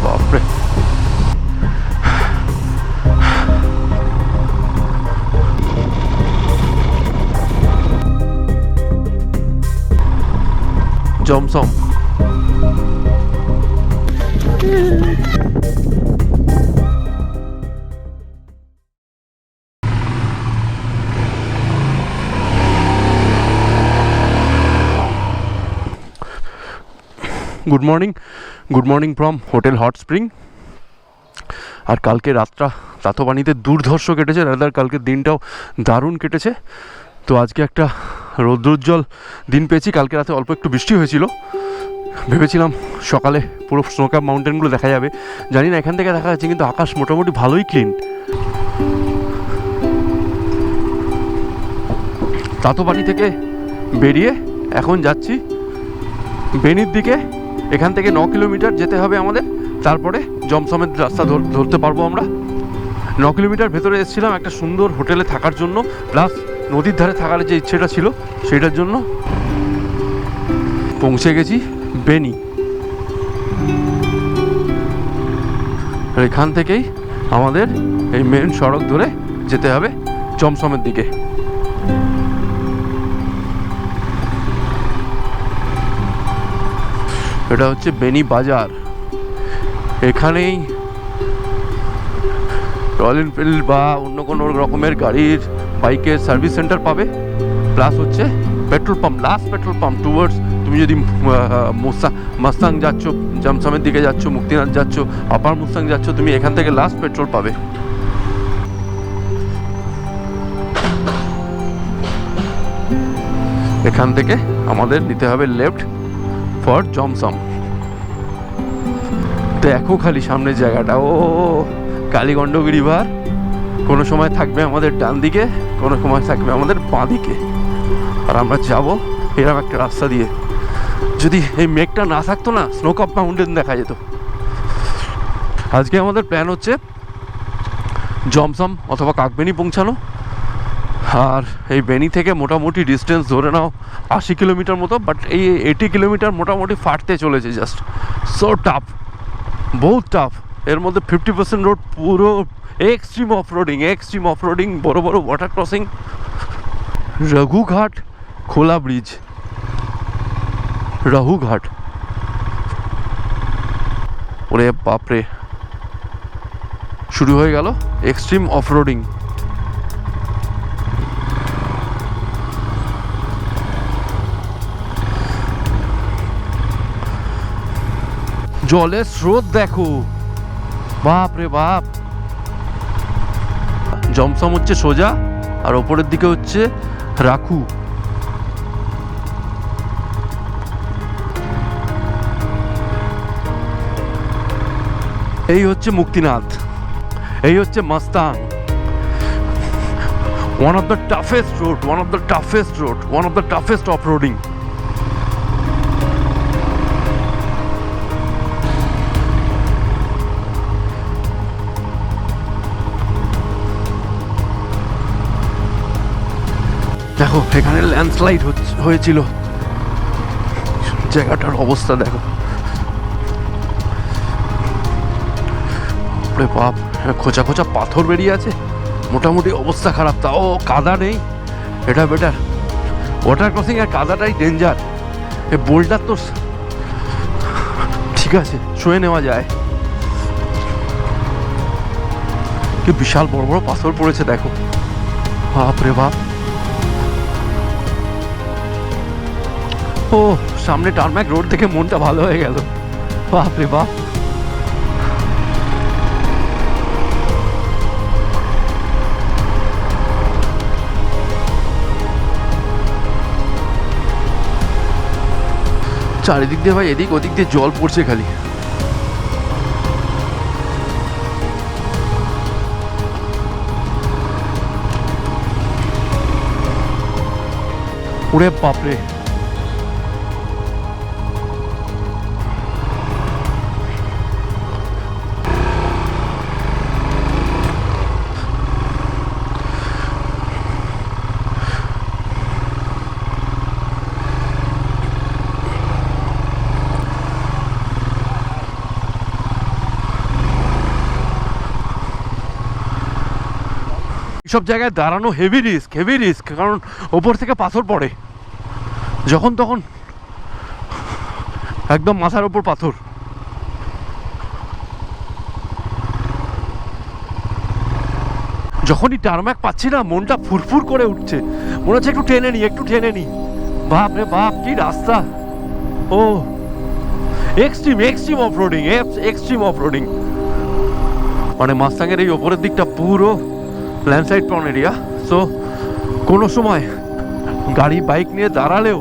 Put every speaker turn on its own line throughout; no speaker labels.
বাপরে, জমসম। Good morning from hotel hot spring. আর কালকে রাতটা তাতোপানিতে দুর্ধর্ষ কেটেছে, রাদার কালকে দিনটাও দারুণ কেটেছে। তো আজকে একটা রৌদ্রোজ্জ্বল দিন পেয়েছি। কালকে রাতে অল্প একটু বৃষ্টি হয়েছিল, ভেবেছিলাম সকালে পুরো স্নোক্যাপ মাউন্টেনগুলো দেখা যাবে। জানি না এখান থেকে দেখা যাচ্ছে, কিন্তু আকাশ মোটামুটি ভালোই ক্লিন। তাতোপানি থেকে বেরিয়ে এখন যাচ্ছি বেনির দিকে। এখান থেকে 9 কিলোমিটার যেতে হবে আমাদের, তারপরে জমসমের রাস্তা ধরতে পারবো আমরা। 9 কিলোমিটার ভেতরে এসেছিলাম একটা সুন্দর হোটেলে থাকার জন্য, প্লাস নদীর ধারে থাকার যে ইচ্ছেটা ছিল সেটার জন্য। পৌঁছে গেছি বেনি। এখান থেকেই আমাদের এই মেন সড়ক ধরে যেতে হবে জমসমের দিকে। এটা হচ্ছে বেনি বাজার। এখানেই রয়্যাল এনফিল্ড বা অন্য কোনো রকমের গাড়ির বাইকের সার্ভিস সেন্টার পাবে, প্লাস হচ্ছে petrol pump, last petrol pump towards. তুমি যদি মাস্তাং যাচ্ছ, জমসমের দিকে যাচ্ছ, মুক্তিনাথ যাচ্ছ, আপার মুস্তাং যাচ্ছ, তুমি এখান থেকে লাস্ট পেট্রোল পাবে। এখান থেকে আমাদের নিতে হবে লেফট ফর জমসম। দেখো খালি সামনের জায়গাটা, ও কালীগণ্ডক রিভার। কোনো সময় থাকবে আমাদের ডান দিকে, কোনো সময় থাকবে আমাদের বাঁ দিকে, আর আমরা যাব এরকম একটা রাস্তা দিয়ে। যদি এই মেঘটা না থাকতো না, স্নোক্যাপ মাউন্টেন দেখা যেত। আজকে আমাদের প্ল্যান হচ্ছে জমসম অথবা কাকবেনি পৌঁছানো। আর এই বেনি থেকে মোটামুটি ডিস্টেন্স ধরে নাও 80 কিলোমিটার মতো, বাট এই 80 কিলোমিটার মোটামুটি ফাটতে চলেছে। জাস্ট সো টাফ, বহুত টাফ। এর মধ্যে 50% রোড পুরো এক্সট্রিম অফরোডিং, বড় বড় ওয়াটার ক্রসিং। রঘুঘাট খোলা ব্রিজ, রাহুঘাট, ওরে বাপরে, শুরু হয়ে গেল এক্সট্রিম অফরোডিং। জলের স্রোত দেখো, বাপ রে বাপ। জমসম হচ্ছে সোজা, আর ওপরের দিকে হচ্ছে রাখু। এই হচ্ছে মুক্তিনাথ, এই হচ্ছে মাস্তাং। One of the toughest road, one of the toughest off-roading. দেখো এখানে ল্যান্ডস্লাইড হয়েছিল, জায়গাটার অবস্থা দেখো, বাপ। খোঁচা খোঁচা পাথর বেরিয়ে আছে, মোটামুটি অবস্থা খারাপ। তাও কাদা নেই, এটা বেটার। ওয়াটার ক্রসিং আর কাদাটাই ডেঞ্জার। এই বোল্ডার তো ঠিক আছে, শুয়ে নেওয়া যায়, কি বিশাল বড় বড় পাথর পড়েছে দেখো, বাপ রে বাপ। ও সামনে টারম্যাক রোড থেকে মনটা ভালো হয়ে গেল, বাপ রে বাপ। চারিদিক দিয়ে ভাই এদিক ওদিক দিয়ে জল পড়ছে খালি। ওরে বাপরে, এইসব জায়গায় দাঁড়ানো হেভি রিস্ক, কারণ ওপর থেকে পাথর পড়ে যখন তখন, একদম মাথার ওপর পাথর। যখনই টারম্যাক পাচ্ছি না মনটা ফুরফুর করে উঠছে, মনে হচ্ছে একটু টেনে নি। বাপ রে বাপ, কি রাস্তা! ও এক্সট্রিম অফরোডিং। মানে মাস্টাংয়ের এই ওপরের দিকটা পুরো ল্যান্ডস্লাইড প্রন এরিয়া। সো কোনো সময় গাড়ি বাইক নিয়ে দাঁড়ালেও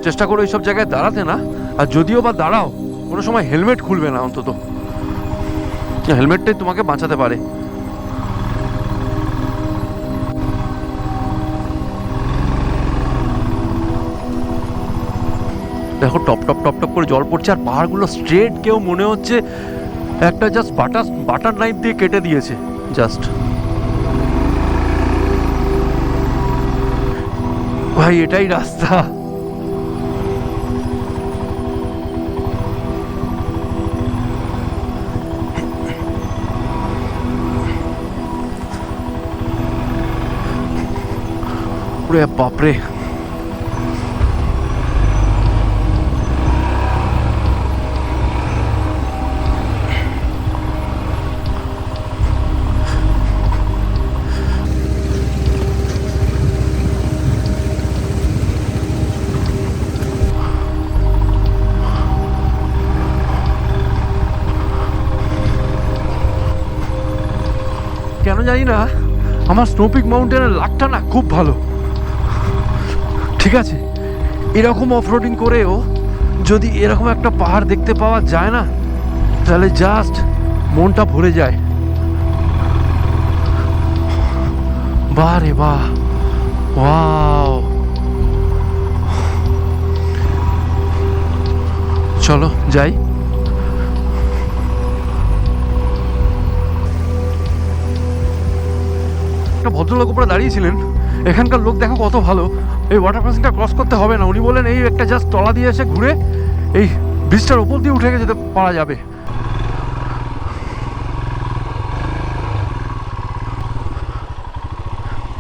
চেষ্টা করো এইসব জায়গায় দাঁড়াতে না, আর যদিও বা দাঁড়াও কোনো সময় হেলমেট খুলবে না, অন্তত হেলমেটটাই তোমাকে বাঁচাতে পারে। দেখো টপ টপ করে জল পড়ছে, আর পাহাড়গুলো স্ট্রেট, কেউ মনে হচ্ছে একটা জাস্ট বাটার নাইফ দিয়ে কেটে দিয়েছে জাস্ট। ভাই এটাই রাস্তা। ওরে বাপরে, কেন জানি না আমার স্নোপিক মাউন্টেনের লাকটা না খুব ভালো। ঠিক আছে, এরকম অফরোডিং করেও যদি এরকম একটা পাহাড় দেখতে পাওয়া যায় না, তাহলে জাস্ট মনটা ভরে যায়। বাহ রে বাহ, ওয়াও! চলো যাই। ভদ্রলোক উপরে দাঁড়িয়েছিলেন, এখানকার লোক দেখো কত ভালো, এই ওয়াটার ক্রসিংটা ক্রস করতে হবে না, উনি বলেন এই একটা জাস্ট তলা দিয়ে এসে ঘুরে এই ব্রিজটার উপর দিয়ে উঠে যেতে পারা যাবে।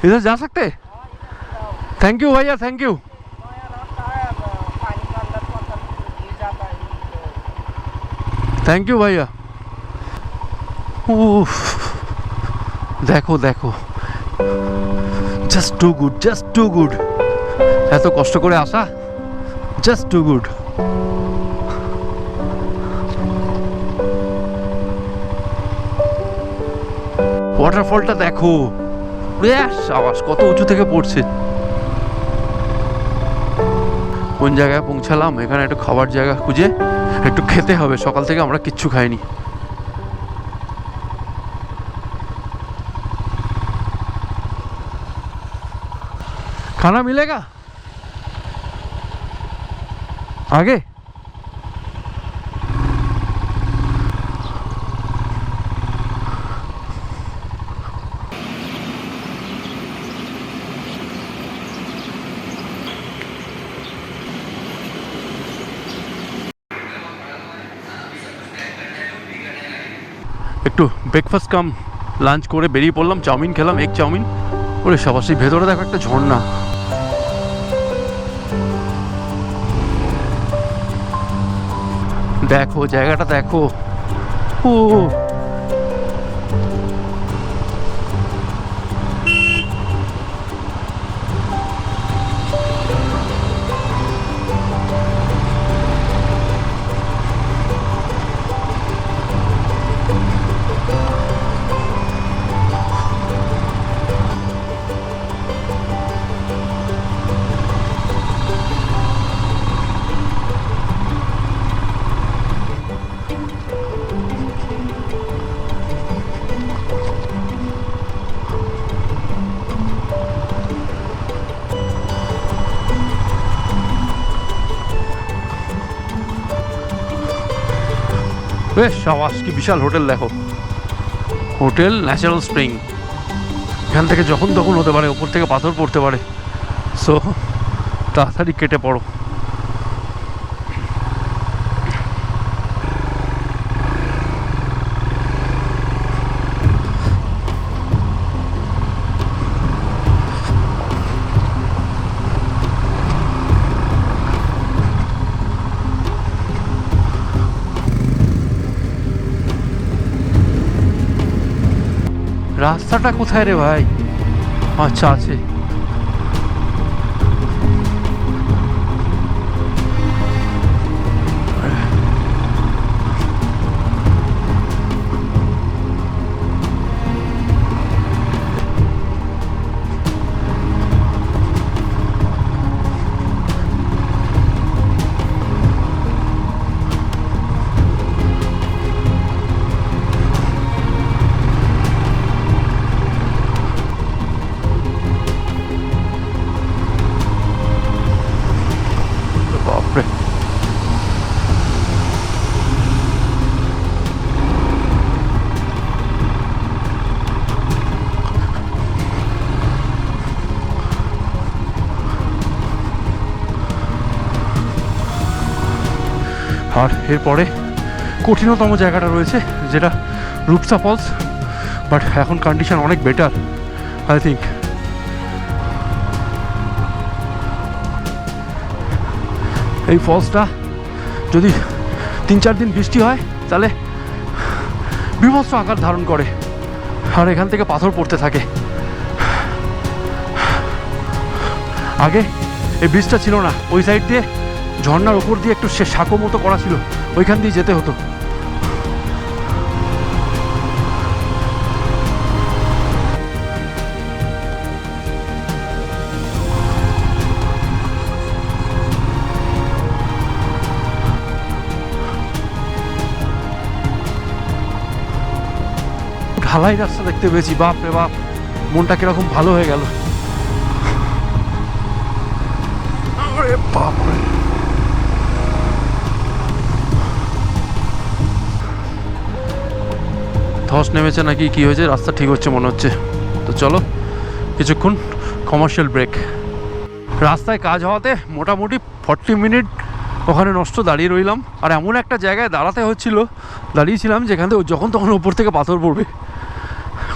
इधर जा सकते? थैंक यू भैया, थैंक यू। थैंक यू भैया। देखो देखो, জাস্ট টু গুড। এত কষ্ট করে আসা, জাস্ট টু গুড। ওয়াটারফলটা দেখো, আওয়াজ কত উঁচু থেকে পড়ছে। কোন জায়গায় পৌঁছালাম? এখানে একটু খাবার জায়গা খুঁজে একটু খেতে হবে, সকাল থেকে আমরা কিচ্ছু খাইনি। खाना मिलेगा आगे? একটু ব্রেকফাস্ট কাম লাঞ্চ করে বেরিয়ে পড়লাম। চাউমিন খেলাম, এগ চাউমিন। ওরে সবাই ভেতরে দেখো একটা ঝর্ণা, দেখো জায়গাটা দেখো। ও বেশ সাবাস, কি বিশাল হোটেল দেখো, হোটেল ন্যাচারাল স্প্রিং। এখান থেকে যখন তখন হতে পারে, ওপর থেকে পাথর পড়তে পারে, সো তাড়াতাড়ি কেটে পড়ো। রাস্তাটা কোথায় রে ভাই? আচ্ছা আছে। আর এরপরে কঠিনতম জায়গাটা রয়েছে যেটা রূপসা ফলস, বাট এখন কন্ডিশন অনেক বেটার আই থিঙ্ক। এই ফলসটা যদি 3-4 দিন বৃষ্টি হয় তাহলে বিভৎস আকার ধারণ করে, আর এখান থেকে পাথর পড়তে থাকে। আগে এই ব্রিজটা ছিল না, ওই সাইড দিয়ে ঝর্নার ওপর দিয়ে একটু সাঁকো মতো করা ছিল, ওইখান দিয়ে যেতে হতো। ঢালাই রাস্তা দেখতে পেয়েছি, বাপ রে বাপ, মনটা কিরকম ভালো হয়ে গেল। বাপ রে, ধস নেমেছে নাকি কি হয়েছে, রাস্তা ঠিক হচ্ছে মনে হচ্ছে। তো চলো কিছুক্ষণ কমার্শিয়াল ব্রেক। রাস্তায় কাজ হওয়াতে মোটামুটি 40 মিনিট ওখানে নষ্ট দাঁড়িয়ে রইলাম, আর এমন একটা জায়গায় দাঁড়াতে দাঁড়িয়েছিলাম যেখান থেকে যখন তখন উপর থেকে পাথর পড়বে।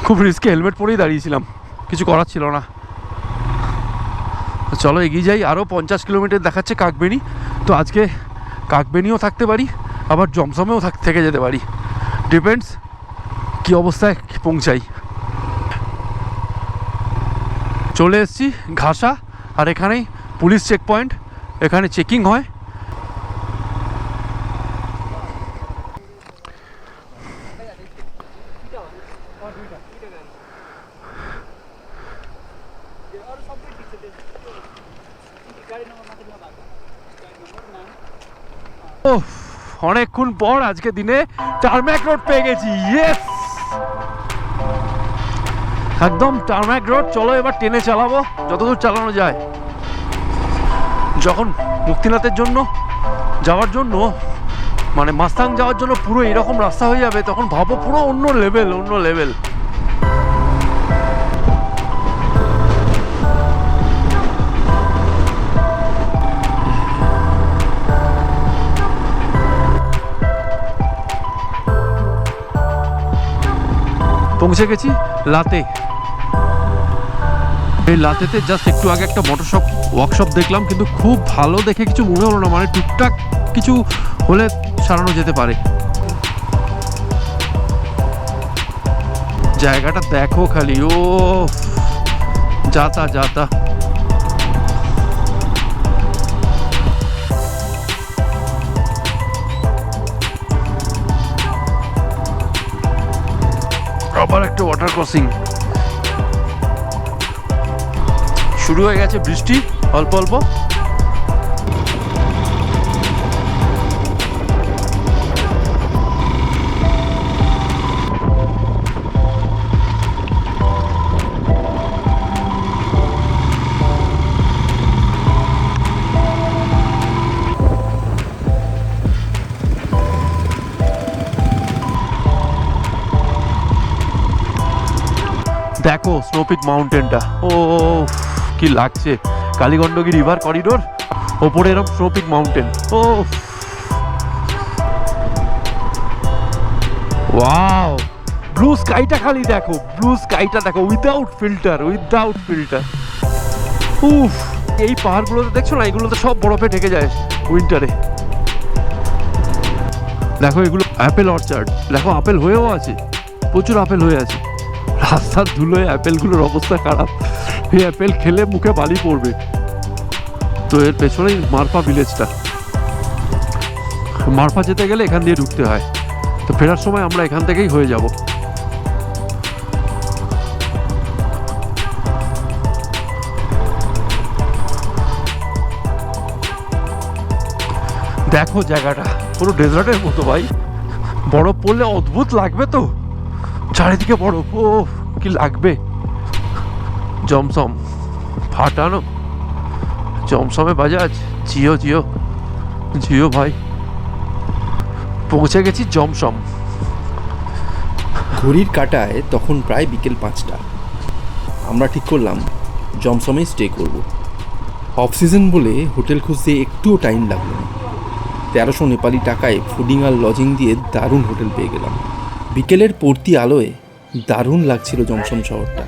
খুব রিস্কে হেলমেট পরেই দাঁড়িয়েছিলাম, কিছু করার ছিল না। চলো এগিয়ে যাই। আরও 50 কিলোমিটার দেখাচ্ছে কাকবেনি, তো আজকে কাকবেনিও থাকতে পারি, আবার জমসমেও থেকে যেতে পারি, ডিপেন্ডস কী অবস্থায় পৌঁছাই। চলে এসেছি ঘাসা, আর এখানেই পুলিশ চেক পয়েন্ট, এখানে চেকিং হয়। অনেকক্ষণ পর আজকে দিনে টারম্যাক রোড পেয়ে গেছি। ইয়েস, একদম টারম্যাক রোড। চলো এবার টেনে চালাবো যতদূর চালানো যায়। যখন মুক্তিনাথের জন্য যাওয়ার জন্য মানে মাস্তাং যাওয়ার জন্য পুরো এরকম রাস্তা হয়ে যাবে, তখন ভাবো পুরো অন্য লেভেল। পৌঁছে গেছি লাতে। এই লাতেতে জাস্ট একটু আগে একটা মোটরশপ ওয়ার্কশপ দেখলাম, কিন্তু খুব ভালো দেখে কিছু মনে হলো না, মানে টুকটাক কিছু হলে সারানো যেতে পারে। জায়গাটা দেখো খালি, ও যাতা আবার একটা ওয়াটার ক্রসিং। শুরু হয়ে গেছে বৃষ্টি অল্প অল্প। দেখো স্নোপিক মাউন্টেনটা, ও কি লাগছে, কালীগণ্ডকী রিভার করিডোর, ওপরে এরকম স্নোপিক মাউন্টেন। ও ওয়াও, ব্লু স্কাইটা খালি দেখো, উইদাউট ফিল্টার। উফ, এই পাহাড়গুলোতে দেখছো না, এগুলোতে সব বরফে ঢেকে যায় উইন্টারে। দেখো এগুলো অ্যাপেল অর্চার্ড, দেখো আপেল হয়েও আছে, প্রচুর আপেল হয়ে আছে। রাস্তার ধুলোয় অ্যাপেলগুলোর অবস্থা খারাপ, এই অ্যাপেল খেলে মুখে বালি পড়বে। তো এর পেছনেই মারপা ভিলেজটা, মারপা যেতে গেলে এখান দিয়ে ঢুকতে হয়। তো ফেরার সময় আমরা এখান থেকেই হয়ে যাব। দেখো জায়গাটা পুরো ডেজার্টের মতো ভাই, বরফ পড়লে অদ্ভুত লাগবে তো, চারিদিকে বরফ, ও কি লাগবে। জমসম ফাটানো, জমসমে বাজাজ, জিও জিও জিও ভাই। পৌঁছে গেছি জমসম।
ঘড়ির কাঁটায় তখন প্রায় বিকেল 5টা। আমরা ঠিক করলাম জমসমে স্টে করব। অফ সিজন বলে হোটেল খুঁজতে একটুও টাইম লাগলো না। 1300 নেপালি টাকায় ফুডিং আর লজিং দিয়ে দারুণ হোটেল পেয়ে গেলাম। বিকেলের পড়তি আলোয় দারুণ লাগছিল জমসম শহরটা।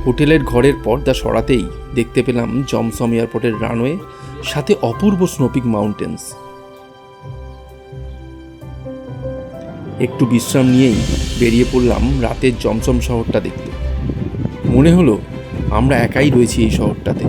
হোটেলের ঘরের পর্দা সরাতেই দেখতে পেলাম জমসম এয়ারপোর্টের রানওয়ে, সাথে অপূর্ব স্নোপিক মাউন্টেন্স। একটু বিশ্রাম নিয়েই বেরিয়ে পড়লাম রাতের জমসম শহরটা দেখতে। মনে হলো আমরা একাই রয়েছি এই শহরটাতে।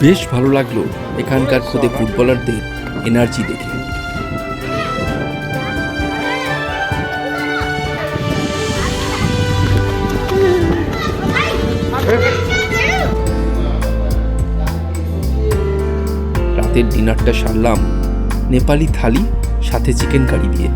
বেশ ভালো লাগলো এখানকার খোদে ফুটবলারদের এনার্জি দেখে। রাতের ডিনারটা সারলাম নেপালি থালি সাথে চিকেন কারি দিয়ে।